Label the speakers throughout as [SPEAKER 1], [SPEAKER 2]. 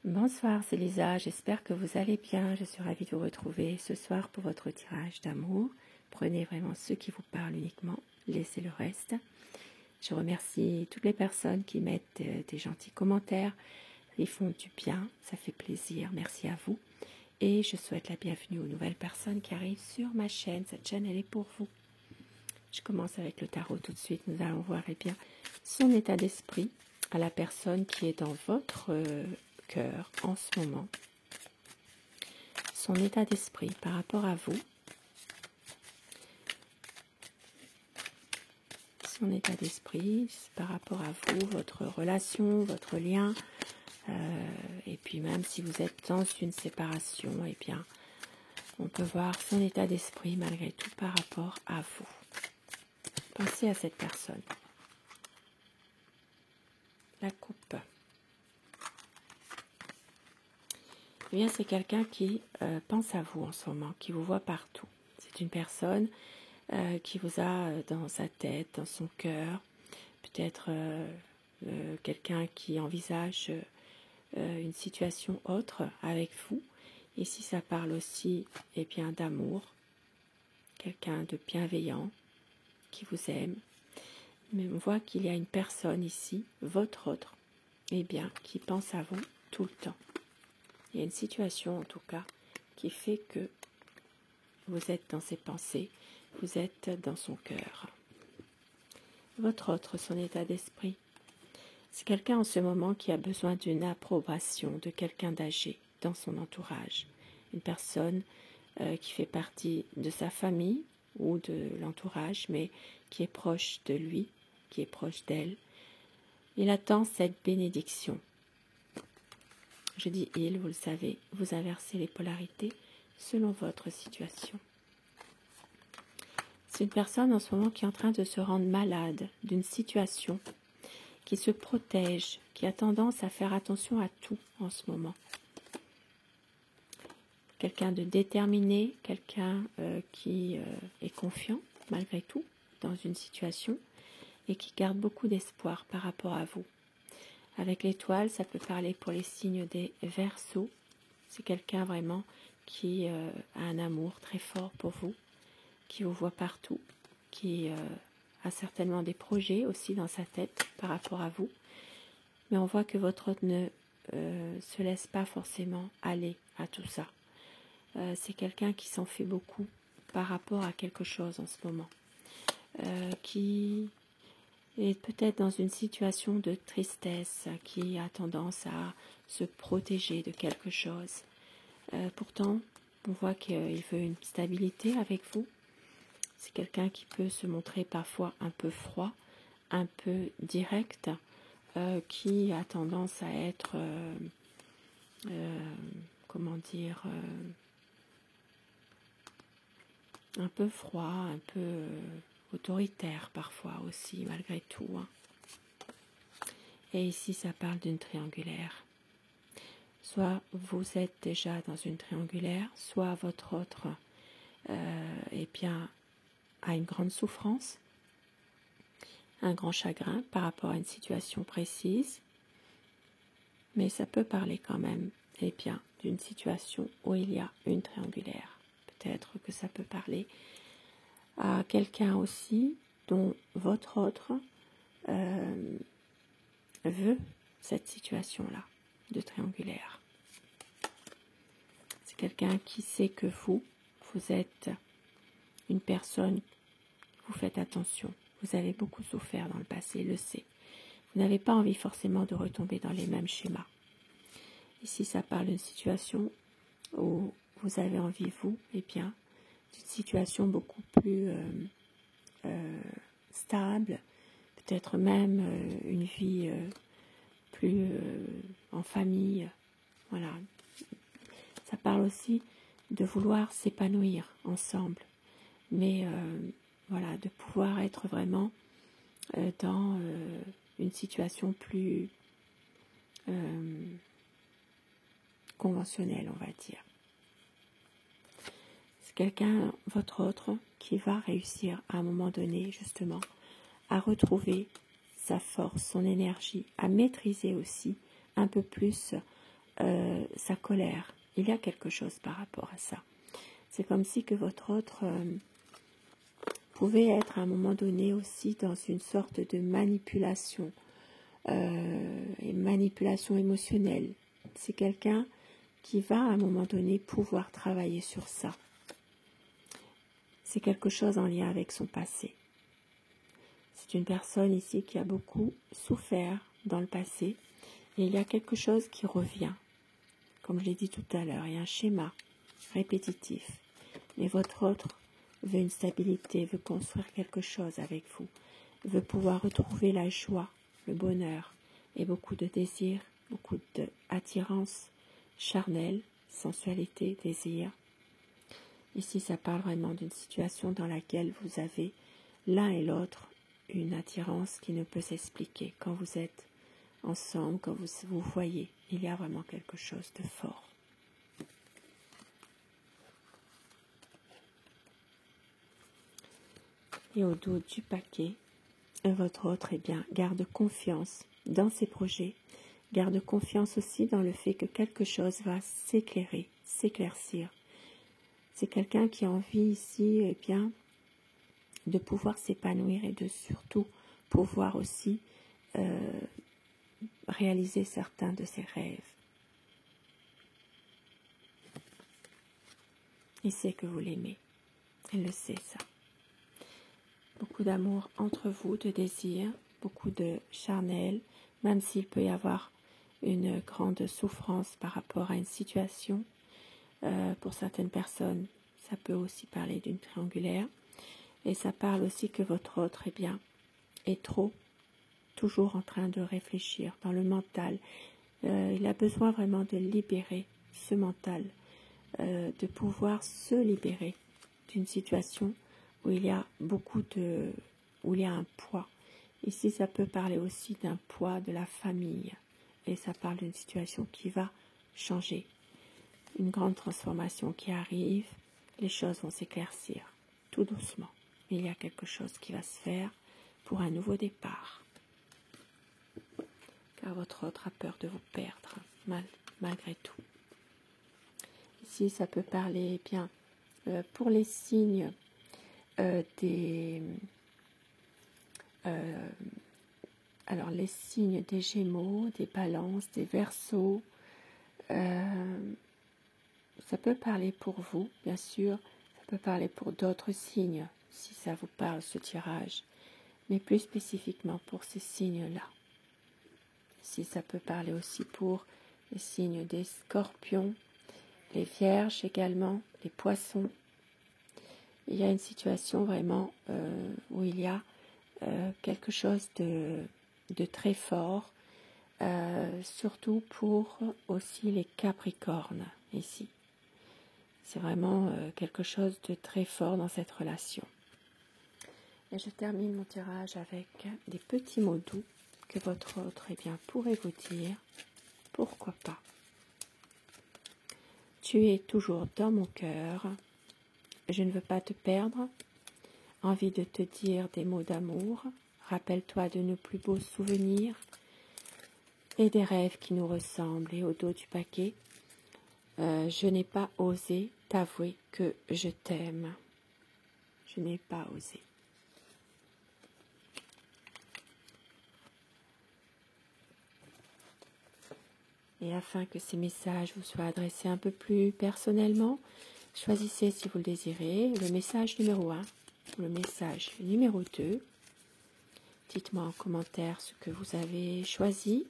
[SPEAKER 1] Bonsoir, c'est Lisa, j'espère que vous allez bien, je suis ravie de vous retrouver ce soir pour votre tirage d'amour. Prenez vraiment ceux qui vous parlent uniquement, laissez le reste. Je remercie toutes les personnes qui mettent des gentils commentaires, ils font du bien, ça fait plaisir, merci à vous. Et je souhaite la bienvenue aux nouvelles personnes qui arrivent sur ma chaîne, cette chaîne elle est pour vous. Je commence avec le tarot tout de suite, nous allons voir bien son état d'esprit à la personne qui est dans votre cœur en ce moment. Son état d'esprit par rapport à vous. Son état d'esprit par rapport à vous, votre relation, votre lien. Et puis même si vous êtes dans une séparation, eh bien, on peut voir son état d'esprit malgré tout par rapport à vous. Pensez à cette personne. La coupe. Eh bien, c'est quelqu'un qui pense à vous en ce moment, qui vous voit partout. C'est une personne qui vous a dans sa tête, dans son cœur. Peut-être quelqu'un qui envisage une situation autre avec vous. Ici, ça parle aussi eh bien, d'amour. Quelqu'un de bienveillant qui vous aime. Mais on voit qu'il y a une personne ici, votre autre, eh bien, qui pense à vous tout le temps. Il y a une situation en tout cas qui fait que vous êtes dans ses pensées, vous êtes dans son cœur. Votre autre, son état d'esprit, c'est quelqu'un en ce moment qui a besoin d'une approbation de quelqu'un d'âgé dans son entourage. Une personne qui fait partie de sa famille ou de l'entourage, mais qui est proche de lui, qui est proche d'elle. Il attend cette bénédiction. Je dis il, vous le savez, vous inversez les polarités selon votre situation. C'est une personne en ce moment qui est en train de se rendre malade d'une situation, qui se protège, qui a tendance à faire attention à tout en ce moment. Quelqu'un de déterminé, quelqu'un qui est confiant malgré tout dans une situation et qui garde beaucoup d'espoir par rapport à vous. Avec l'étoile, ça peut parler pour les signes des Verseaux. C'est quelqu'un vraiment qui a un amour très fort pour vous, qui vous voit partout, qui a certainement des projets aussi dans sa tête par rapport à vous. Mais on voit que votre autre ne se laisse pas forcément aller à tout ça. C'est quelqu'un qui s'en fait beaucoup par rapport à quelque chose en ce moment. Qui est peut-être dans une situation de tristesse, qui a tendance à se protéger de quelque chose. Pourtant, on voit qu'il veut une stabilité avec vous. C'est quelqu'un qui peut se montrer parfois un peu froid, un peu direct, qui a tendance à être, comment dire, un peu froid, un peu autoritaire parfois aussi, malgré tout. Hein. Et ici, ça parle d'une triangulaire. Soit vous êtes déjà dans une triangulaire, soit votre autre eh bien, a une grande souffrance, un grand chagrin par rapport à une situation précise, mais ça peut parler quand même eh bien, d'une situation où il y a une triangulaire. Peut-être que ça peut parler à quelqu'un aussi dont votre autre veut cette situation-là de triangulaire. C'est quelqu'un qui sait que vous êtes une personne, vous faites attention, vous avez beaucoup souffert dans le passé, le sait. Vous n'avez pas envie forcément de retomber dans les mêmes schémas. Ici, ça parle d'une situation où vous avez envie, vous, eh bien, d'une situation beaucoup plus stable, peut-être même une vie plus en famille. Voilà. Ça parle aussi de vouloir s'épanouir ensemble, mais voilà, de pouvoir être vraiment dans une situation plus conventionnelle, on va dire. C'est quelqu'un, votre autre, qui va réussir à un moment donné, justement, à retrouver sa force, son énergie, à maîtriser aussi un peu plus sa colère. Il y a quelque chose par rapport à ça. C'est comme si que votre autre pouvait être à un moment donné aussi dans une sorte de manipulation, et manipulation émotionnelle. C'est quelqu'un qui va à un moment donné pouvoir travailler sur ça. C'est quelque chose en lien avec son passé. C'est une personne ici qui a beaucoup souffert dans le passé et il y a quelque chose qui revient. Comme je l'ai dit tout à l'heure, il y a un schéma répétitif. Mais votre autre veut une stabilité, veut construire quelque chose avec vous, veut pouvoir retrouver la joie, le bonheur et beaucoup de désir, beaucoup d'attirance charnelle, sensualité, désir. Ici, ça parle vraiment d'une situation dans laquelle vous avez l'un et l'autre une attirance qui ne peut s'expliquer. Quand vous êtes ensemble, quand vous voyez, il y a vraiment quelque chose de fort. Et au dos du paquet, votre autre, garde confiance dans ses projets, garde confiance aussi dans le fait que quelque chose va s'éclairer, s'éclaircir. C'est quelqu'un qui a envie ici, de pouvoir s'épanouir et de surtout pouvoir aussi réaliser certains de ses rêves. Il sait que vous l'aimez. Elle le sait, ça. Beaucoup d'amour entre vous, de désir, beaucoup de charnel, même s'il peut y avoir une grande souffrance par rapport à une situation. Pour certaines personnes, ça peut aussi parler d'une triangulaire. Et ça parle aussi que votre autre, est toujours en train de réfléchir dans le mental. Il a besoin vraiment de libérer ce mental, de pouvoir se libérer d'une situation où il y a où il y a un poids. Ici, ça peut parler aussi d'un poids de la famille. Et ça parle d'une situation qui va changer. Une grande transformation qui arrive. Les choses vont s'éclaircir tout doucement. Il y a quelque chose qui va se faire pour un nouveau départ. Car votre autre a peur de vous perdre, malgré tout. Ici, ça peut parler pour les signes les signes des Gémeaux, des Balances, des Verseaux. Ça peut parler pour vous, bien sûr. Ça peut parler pour d'autres signes, si ça vous parle, ce tirage. Mais plus spécifiquement pour ces signes-là. Ici, ça peut parler aussi pour les signes des Scorpions, les Vierges également, les Poissons. Il y a une situation vraiment où il y a quelque chose de très fort, surtout pour aussi les Capricornes ici. C'est vraiment quelque chose de très fort dans cette relation. Et je termine mon tirage avec des petits mots doux que votre autre pourrait vous dire. Pourquoi pas? Tu es toujours dans mon cœur. Je ne veux pas te perdre. Envie de te dire des mots d'amour. Rappelle-toi de nos plus beaux souvenirs et des rêves qui nous ressemblent. Et au dos du paquet, je n'ai pas osé t'avouer que je t'aime. Je n'ai pas osé. Et afin que ces messages vous soient adressés un peu plus personnellement, choisissez, si vous le désirez, le message numéro 1 ou le message numéro 2. Dites-moi en commentaire ce que vous avez choisi,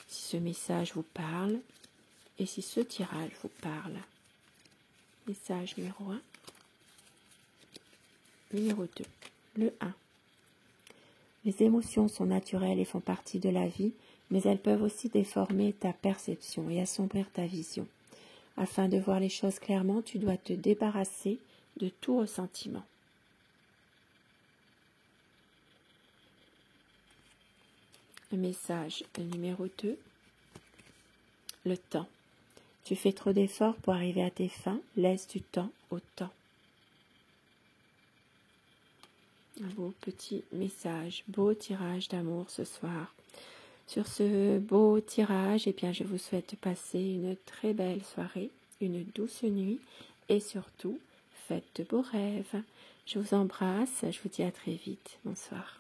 [SPEAKER 1] si ce message vous parle et si ce tirage vous parle. Message numéro 1, numéro 2, le 1. Les émotions sont naturelles et font partie de la vie, mais elles peuvent aussi déformer ta perception et assombrir ta vision. Afin de voir les choses clairement, tu dois te débarrasser de tout ressentiment. Le message numéro 2, le temps. Tu fais trop d'efforts pour arriver à tes fins, laisse du temps au temps. Un beau petit message, beau tirage d'amour ce soir. Sur ce beau tirage, eh bien, je vous souhaite de passer une très belle soirée, une douce nuit et surtout, faites de beaux rêves. Je vous embrasse, je vous dis à très vite. Bonsoir.